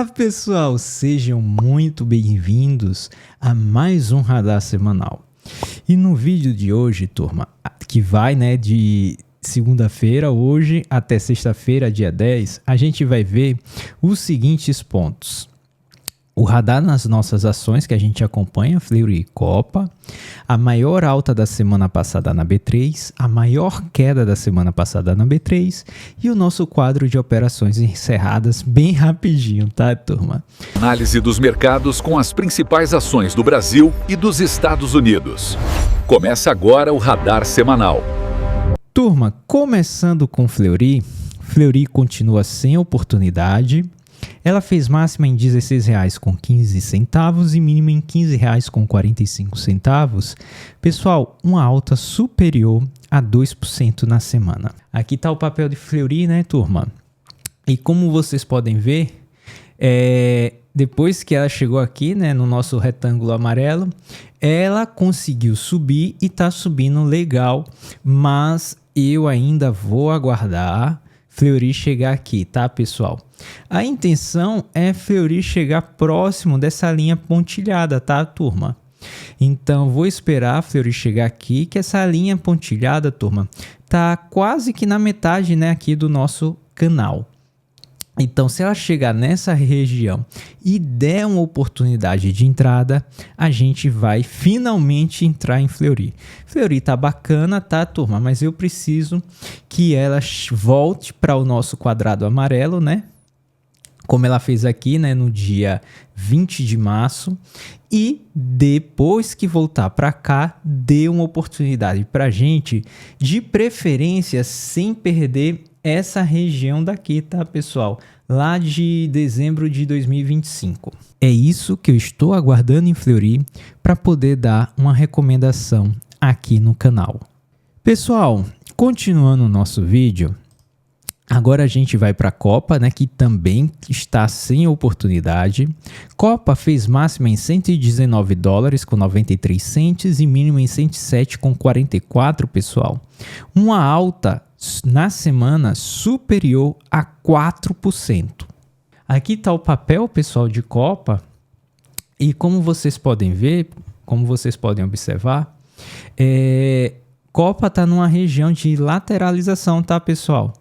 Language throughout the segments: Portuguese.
Fala pessoal, sejam muito bem-vindos a mais um Radar Semanal. E no vídeo de hoje, turma, que vai de segunda-feira, hoje até sexta-feira, dia 10, a gente vai ver os seguintes pontos. O radar nas nossas ações que a gente acompanha, Fleury e Copa, a maior alta da semana passada na B3, a maior queda da semana passada na B3 e o nosso quadro de operações encerradas bem rapidinho, tá, turma? Análise dos mercados com as principais ações do Brasil e dos Estados Unidos. Começa agora o Radar Semanal. Turma, começando com Fleury, Fleury continua sem oportunidade. Ela fez máxima em R$ 16,15 e mínima em R$ 15,45. Pessoal, uma alta superior a 2% na semana. Aqui está o papel de Fleury, né, turma? E como vocês podem ver, depois que ela chegou aqui, né, no nosso retângulo amarelo, ela conseguiu subir e está subindo legal, mas eu ainda vou aguardar Fleury chegar aqui, tá, pessoal? A intenção é Fleury chegar próximo dessa linha pontilhada, tá, turma? Então, vou esperar Fleury chegar aqui, que essa linha pontilhada, turma, tá quase que na metade, né, aqui do nosso canal. Então, se ela chegar nessa região e der uma oportunidade de entrada, a gente vai finalmente entrar em Fleury. Fleury tá bacana, tá, turma? Mas eu preciso que ela volte para o nosso quadrado amarelo, né? Como ela fez aqui, né, no dia 20 de março. E depois que voltar para cá, dê uma oportunidade para a gente, de preferência sem perder essa região daqui, tá, pessoal? Lá de dezembro de 2025. É isso que eu estou aguardando em Fleury para poder dar uma recomendação aqui no canal. Pessoal, continuando o nosso vídeo, agora a gente vai para a Copa, né, que também está sem oportunidade. Copa fez máxima em $119,93 e mínima em 107,44, pessoal. Uma alta na semana superior a 4%. Aqui está o papel, pessoal, de Copa. E como vocês podem ver, como vocês podem observar, Copa está numa região de lateralização, tá, pessoal?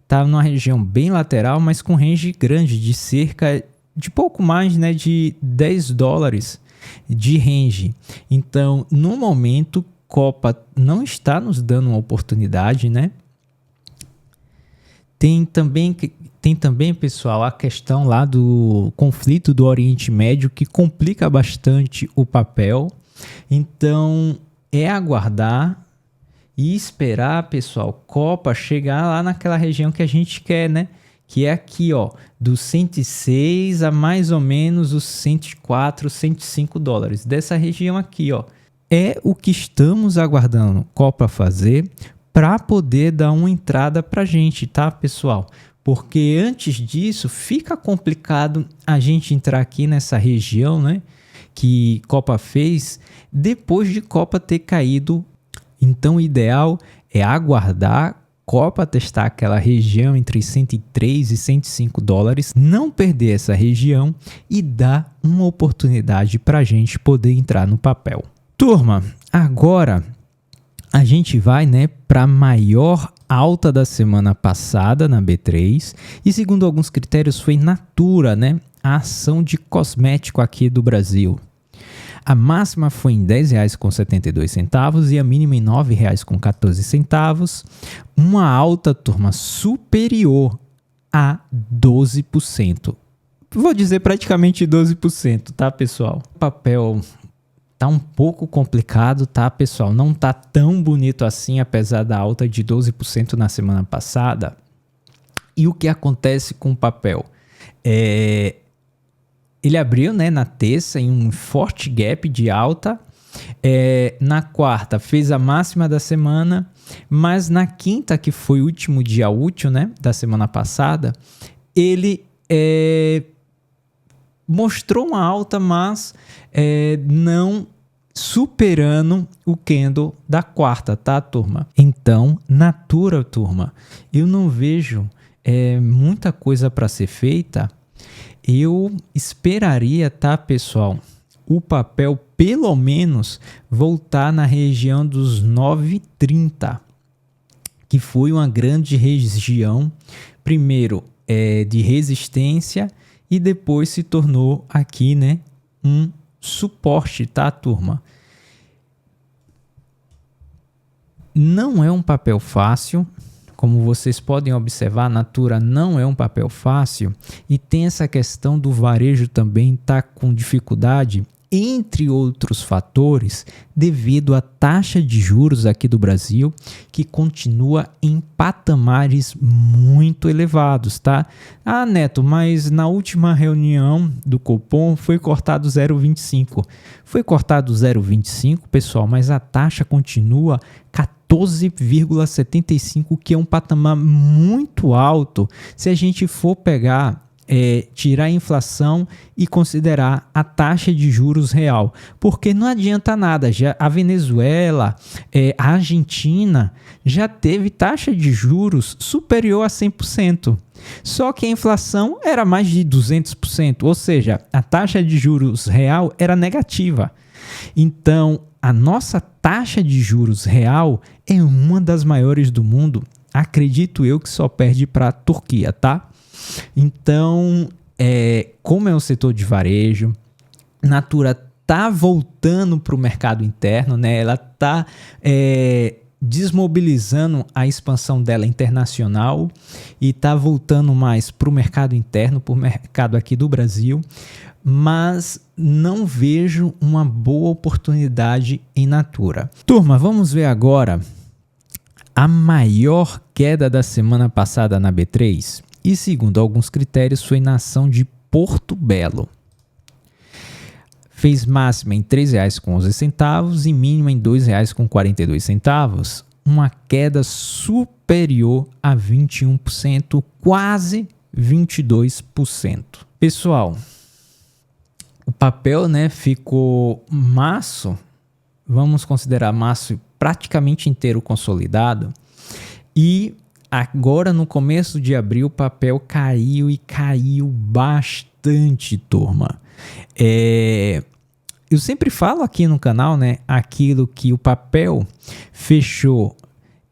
Está numa região bem lateral, mas com range grande, de cerca de pouco mais, né, de $10 de range. Então, no momento, Copa não está nos dando uma oportunidade, né? Tem também, pessoal, a questão lá do conflito do Oriente Médio, que complica bastante o papel. Então, é aguardar e esperar, pessoal, Copa chegar lá naquela região que a gente quer, né? Que é aqui, ó, dos 106 a mais ou menos os 104, $105. Dessa região aqui, ó. É o que estamos aguardando Copa fazer para poder dar uma entrada para a gente, tá, pessoal? Porque antes disso fica complicado a gente entrar aqui nessa região, né, que Copa fez depois de Copa ter caído. Então, o ideal é aguardar Copa testar aquela região entre $103 e $105, não perder essa região e dar uma oportunidade para a gente poder entrar no papel. Turma, agora a gente vai, né, para a maior alta da semana passada na B3 e, segundo alguns critérios, foi Natura, né, a ação de cosmético aqui do Brasil. A máxima foi em R$ 10,72 e a mínima em R$ 9,14. Uma alta, turma, superior a 12%. Vou dizer praticamente 12%, tá, pessoal? O papel tá um pouco complicado, tá, pessoal? Não tá tão bonito assim, apesar da alta de 12% na semana passada. E o que acontece com o papel? Ele abriu, né, na terça em um forte gap de alta. Na quarta fez a máxima da semana, mas na quinta, que foi o último dia útil, né, da semana passada, ele mostrou uma alta, mas não superando o candle da quarta, tá, turma? Então, Natura, turma, eu não vejo muita coisa para ser feita. eu esperaria, tá, pessoal, o papel pelo menos voltar na região dos 9,30, que foi uma grande região, primeiro de resistência e depois se tornou aqui, né, um suporte, tá, turma? Não é um papel fácil. Como vocês podem observar, a Natura não é um papel fácil e tem essa questão do varejo também tá com dificuldade, entre outros fatores, devido à taxa de juros aqui do Brasil, que continua em patamares muito elevados, tá? Ah, Neto, mas na última reunião do Copom foi cortado 0,25. Foi cortado 0,25, pessoal, mas a taxa continua 14,75, que é um patamar muito alto se a gente for pegar, tirar a inflação e considerar a taxa de juros real, porque não adianta nada, já a Venezuela, a Argentina já teve taxa de juros superior a 100%, só que a inflação era mais de 200%, ou seja, a taxa de juros real era negativa. Então, a nossa taxa de juros real é uma das maiores do mundo, acredito eu que só perde para a Turquia, tá? Então, como é um setor de varejo, Natura tá voltando para o mercado interno, né? Ela tá desmobilizando a expansão dela internacional e tá voltando mais para o mercado interno, para o mercado aqui do Brasil, mas não vejo uma boa oportunidade em Natura. Turma, vamos ver agora a maior queda da semana passada na B3. E segundo alguns critérios, foi na ação de Porto Belo. Fez máxima em R$ 3,11 e mínima em R$ 2,42. Uma queda superior a 21%, quase 22%. Pessoal, o papel, né, ficou maço, vamos considerar maço praticamente inteiro consolidado, e agora, no começo de abril, o papel caiu e caiu bastante, turma. Eu sempre falo aqui no canal, né, aquilo que o papel fechou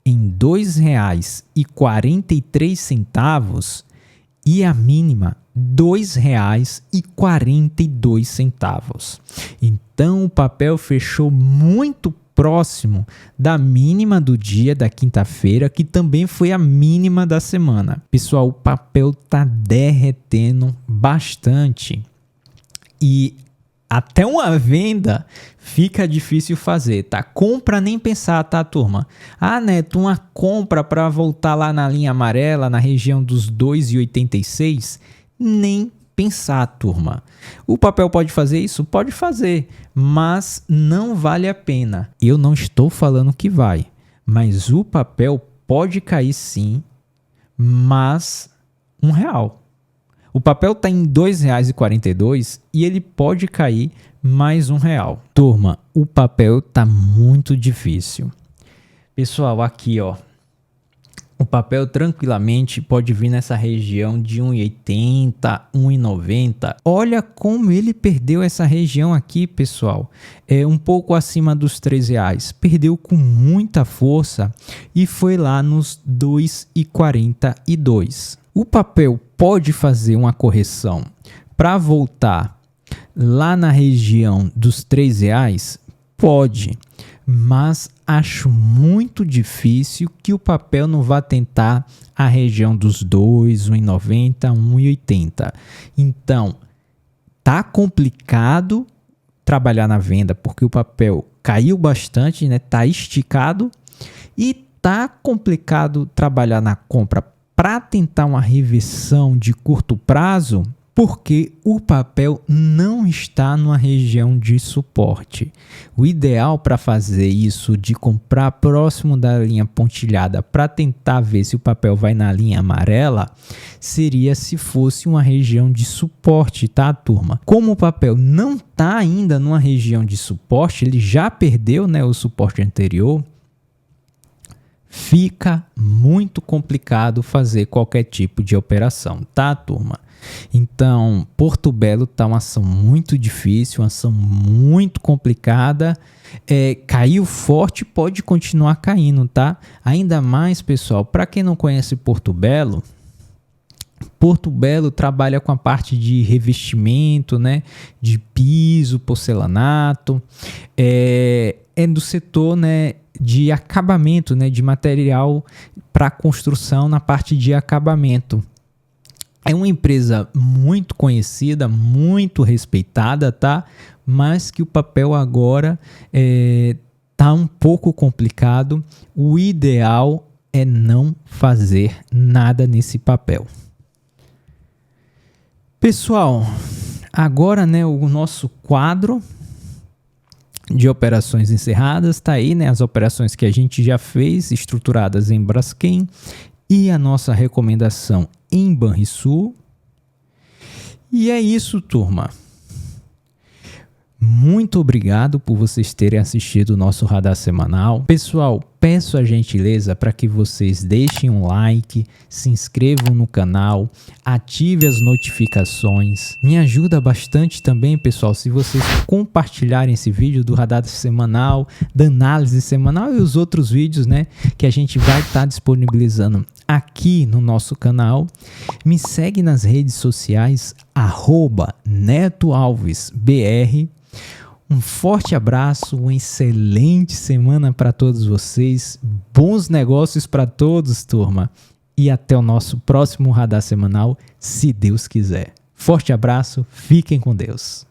em R$ 2,43 e a mínima R$ 2,42. Então, o papel fechou muito próximo da mínima do dia da quinta-feira, que também foi a mínima da semana. Pessoal, o papel tá derretendo bastante e até uma venda fica difícil fazer, tá? Compra nem pensar, tá, turma? Ah, Neto, uma compra para voltar lá na linha amarela, na região dos 2,86, nem pensar, turma. O papel pode fazer isso? Pode fazer, mas não vale a pena. Eu não estou falando que vai, mas o papel pode cair sim, mas R$1. O papel está em R$ 2,42 e ele pode cair mais R$1. Turma, o papel está muito difícil. Pessoal, aqui ó, o papel tranquilamente pode vir nessa região de 1,80, 1,90. Olha como ele perdeu essa região aqui, pessoal. É um pouco acima dos R$3. Perdeu com muita força e foi lá nos 2,42. O papel pode fazer uma correção para voltar lá na região dos R$3? Pode, mas acho muito difícil que o papel não vá tentar a região dos 2, 1,90, 1,80. Então, tá complicado trabalhar na venda porque o papel caiu bastante, né? Tá esticado, e tá complicado trabalhar na compra para tentar uma reversão de curto prazo, porque o papel não está numa região de suporte. O ideal para fazer isso, de comprar próximo da linha pontilhada para tentar ver se o papel vai na linha amarela, seria se fosse uma região de suporte, tá, turma? Como o papel não está ainda numa região de suporte, ele já perdeu, né, o suporte anterior, fica muito complicado fazer qualquer tipo de operação, tá, turma? Então, Porto Belo está uma ação muito difícil, uma ação muito complicada. Caiu forte, pode continuar caindo, tá? Ainda mais, pessoal, para quem não conhece Porto Belo trabalha com a parte de revestimento, né? De piso, porcelanato. É do setor, né, de acabamento, né? De material para construção na parte de acabamento. É uma empresa muito conhecida, muito respeitada, tá? Mas que o papel agora tá um pouco complicado. O ideal é não fazer nada nesse papel. Pessoal, agora, né, o nosso quadro de operações encerradas tá aí, né? As operações que a gente já fez, estruturadas em Braskem, e a nossa recomendação em Banrisul. E é isso, turma. Muito obrigado por vocês terem assistido o nosso radar semanal. Pessoal, peço a gentileza para que vocês deixem um like, se inscrevam no canal, ative as notificações. Me ajuda bastante também, pessoal, se vocês compartilharem esse vídeo do radar semanal, da análise semanal e os outros vídeos, né, que a gente vai estar disponibilizando aqui no nosso canal. Me segue nas redes sociais, @NetoAlvesBR. Um forte abraço, uma excelente semana para todos vocês, bons negócios para todos, turma, e até o nosso próximo radar semanal, se Deus quiser. Forte abraço, fiquem com Deus.